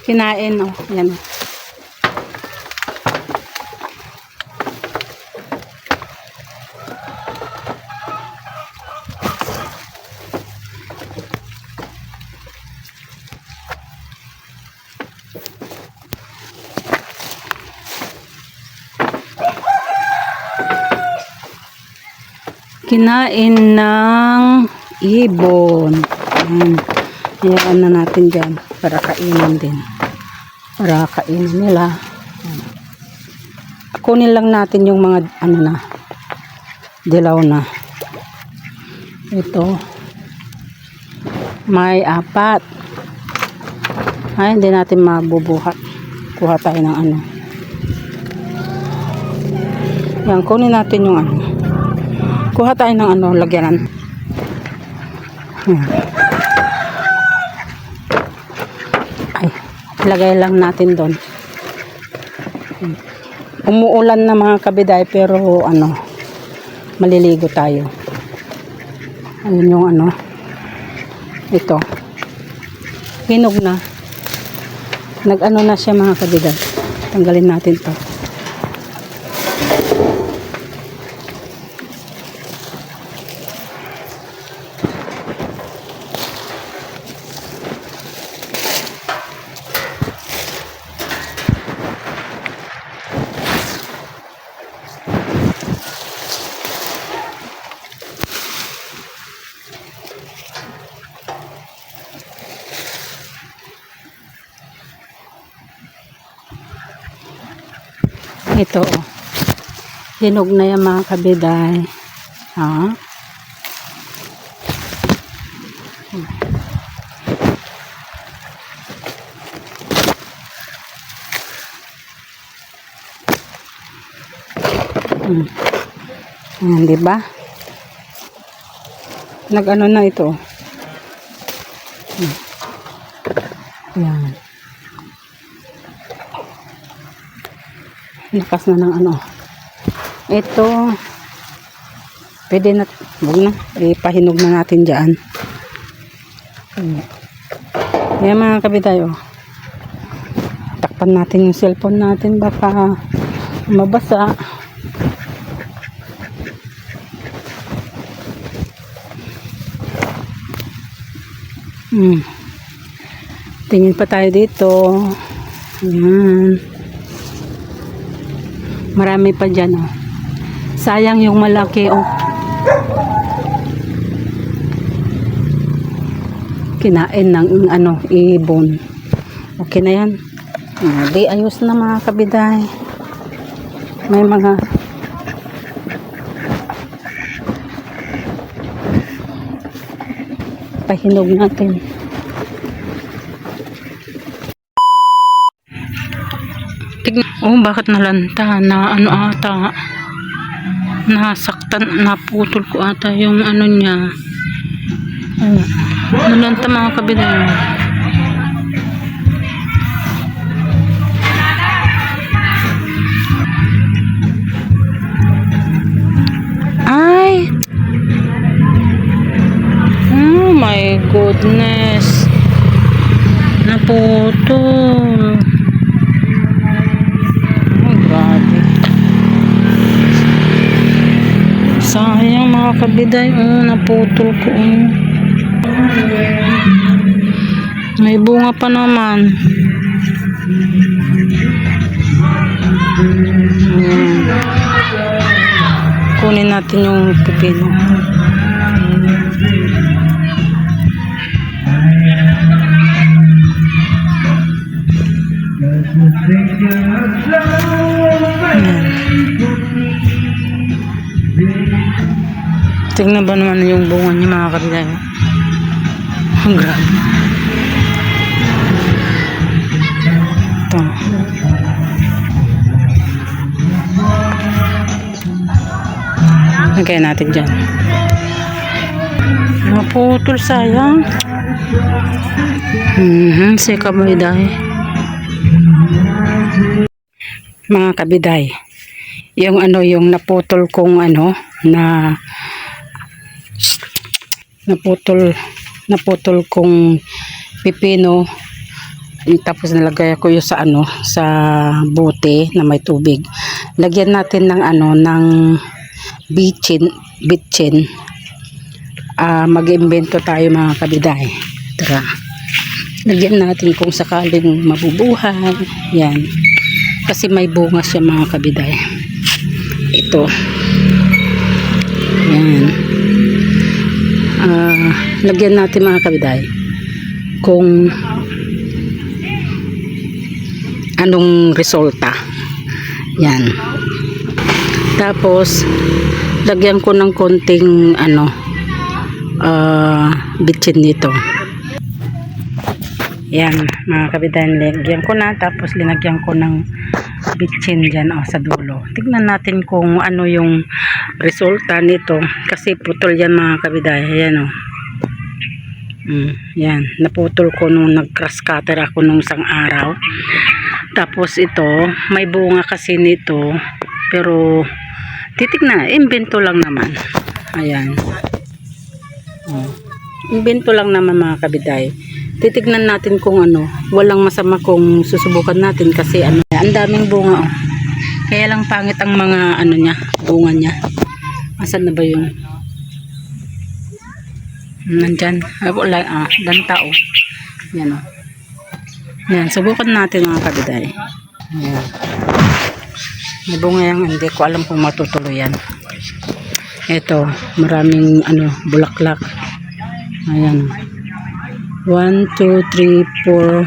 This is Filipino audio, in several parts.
Kinain, oh. Yan. Kinain ng ibon. Ayan. Hayaan na natin dyan para kainin din. Para kainin nila. Ayan. Kunin lang natin yung mga ano na, dilaw na. Ito. May 4. Ay, hindi natin mabubuhat. Kuha tayo ng ano. Yan, kunin natin yung ano. Kuha tayo ng ano, lagyanan. Ay, lagay lang natin doon. Umuulan na mga kabiday, pero ano, maliligo tayo. Ayun yung ano, ito. Hinog na. Nag-ano na siya mga kabiday. Tanggalin natin to. Ito, oh. Hinog na yan mga kabiday. Ha? Ayan, diba? Nag-ano na ito. Ayan. Lakas na ng ano. Ito. Pwede na. Huwag na. Ipahinog na natin dyan. Ayan mga kabiday, oh. Takpan natin yung cellphone natin. Baka mabasa. Tingin pa tayo dito. Ayan. Marami pa dyan, oh. Sayang yung malaki, oh. Kinain ng ano, ibon. Okay na yan. Di ayos na mga kabiday. May mga pahinog natin. Oh, bakit nalanta? Na ano ata? Nasaktan, naputol ko ata yung ano niya. Oh, nalanta mga kabiday. Ay! Oh my goodness. Naputol. Sayang mga kabiday, oh, naputol ko. May bunga pa naman. Kunin natin yung pipino. Tignan ba naman yung bunga niya mga kabiday? Ang grabe. Ito. Lagay natin dyan. Naputol, sayang. Si kabiday. Mga kabiday. Yung ano, yung naputol kong ano, naputol kong pipino. Tapos nilagay ko yung sa ano, sa bote na may tubig. Lagyan natin ng ano, ng bitchin. Mag-imbento tayo mga kabiday. Tara. Lagyan natin kung sakaling mabubuhay. Yan. Kasi may bunga siya mga kabiday. Ito. Yan. Lagyan natin mga kabiday kung anong resulta. Yan. Tapos lagyan ko ng konting ano, bitchin nito. Yan mga kabitan, lagyan ko na, tapos linagyan ko ng bitchin dyan sa dulo. Tignan natin kung ano yung resulta nito, kasi putol yan mga kabitan. Ayan o. Yan, naputol ko nung nag-cross cutter ako nung isang araw. Tapos ito, may bunga kasi nito, pero titignan, imbento lang naman. Ayan. Imbento lang naman mga kabiday. Titignan natin kung ano, walang masama kung susubukan natin kasi ano, ang daming bunga oh. Kaya lang pangit ang mga ano niya, bunga niya. Asan na ba yung nandyan? Wala, ganta oh. Yan oh. Yan, subukan natin mga kabiday. Yan. May bunga yan, hindi ko alam kung matutuloy yan. Ito, maraming ano, bulaklak. Ayan. 1, 2, 3, 4,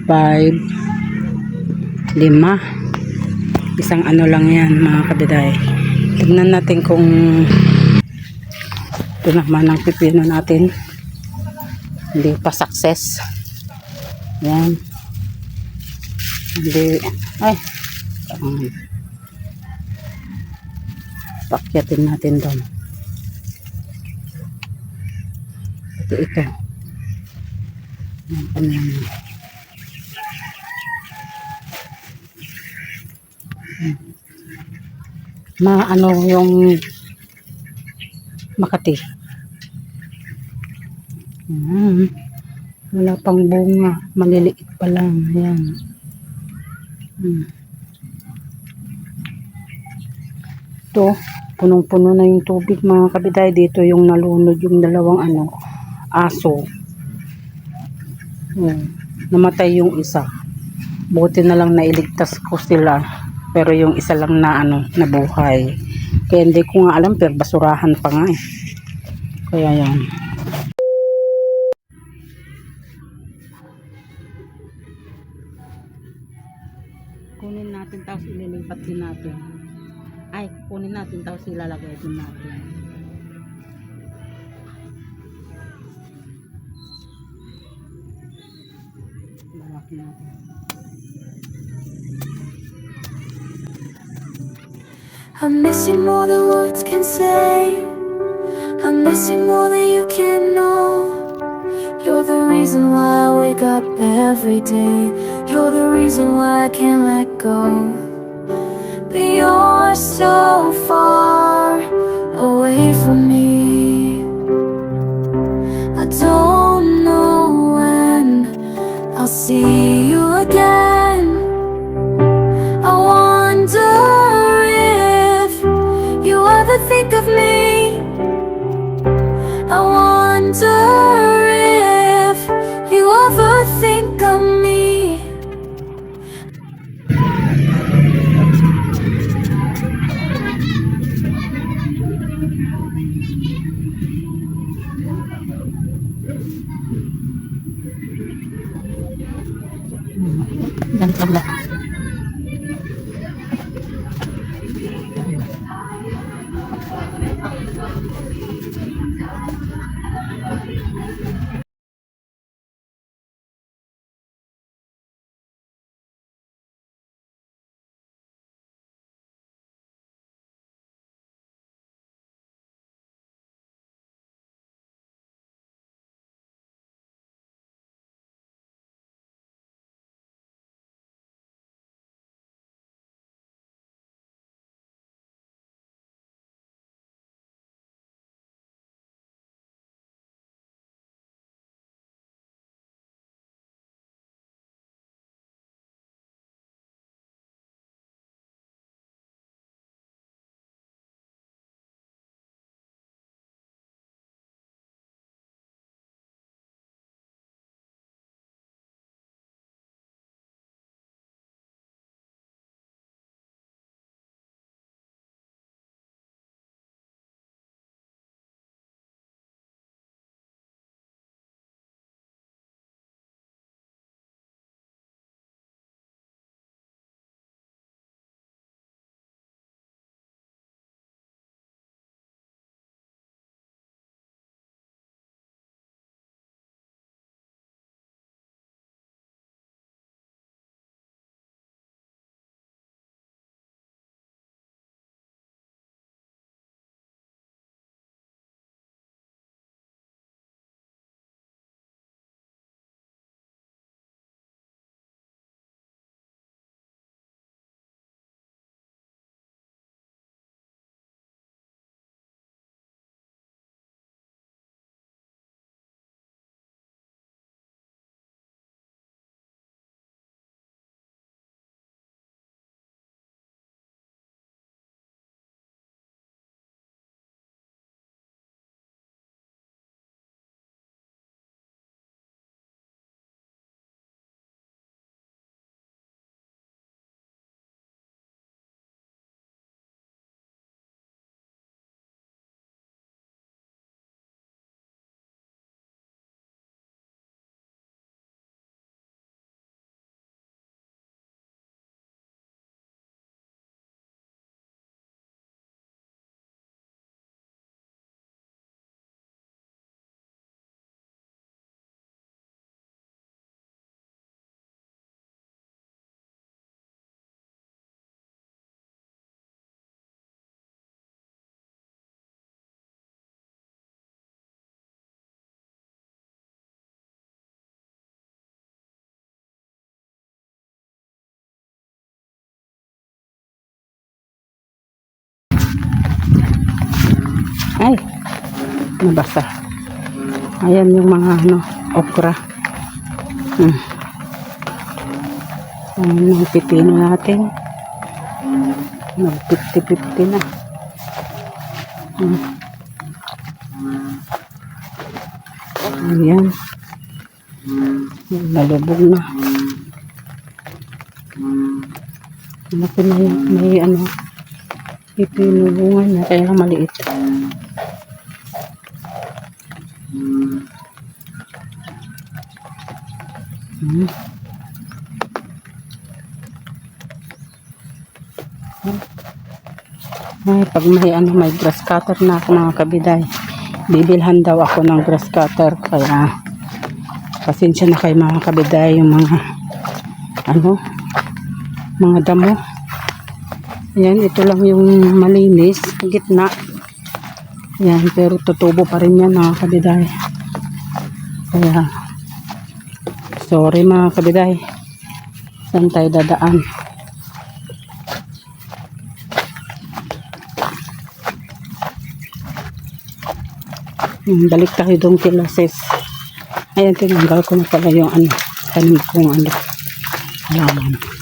5, 5. Isang ano lang yan mga kabiday. Tignan natin kung ito naman ang pipino natin. Hindi pa success. Yan. Hindi. Ay. Pakyatin natin doon. Ito. Ano yan. Ano yung Makati. Wala pang bunga. Maliliit pa lang. Ayan. Ito. Punong-puno na yung tubig mga kabiday. Dito yung nalunod yung dalawang ano, aso. Namatay yung isa. Buti na lang nailigtas ko sila. Pero yung isa lang na ano, nabuhay. Kaya hindi ko nga alam, pero basurahan pa nga eh. Kaya yan. Kunin natin tapos ililipat din natin. Ay, kunin natin tapos ilalagay din natin. Lalaki natin. I'm missing more than words can say. I'm missing more than you can know. You're the reason why I wake up every day. You're the reason why I can't let go. But you're so far away from me. I don't know when I'll see you again. I wonder if you ever think of me. I wonder if you ever think of me. Ganito lang. Ay, nabasa. Ayan yung mga ano, okra. Ayan yung pipino natin. Nag-50-50 na. Ayan. Nalubog na. Malaki na yan. May ano, pipino bunga niya. Kaya lang maliit. Ay, pag may ano, may grass cutter na ako mga kabiday, bibilhan daw ako ng grass cutter. Kaya pasensya na kayo mga kabiday, yung mga ano, mga damo. Yan, ito lang yung malinis, gitna. Yan, pero tutubo pa rin yan mga kabiday. Kaya sorry mga kabiday, saan tayo dadaan? Balik tayo doon kila sis. Ayan, tinanggal ko na pala yung ano, tanim kong ano, halaman.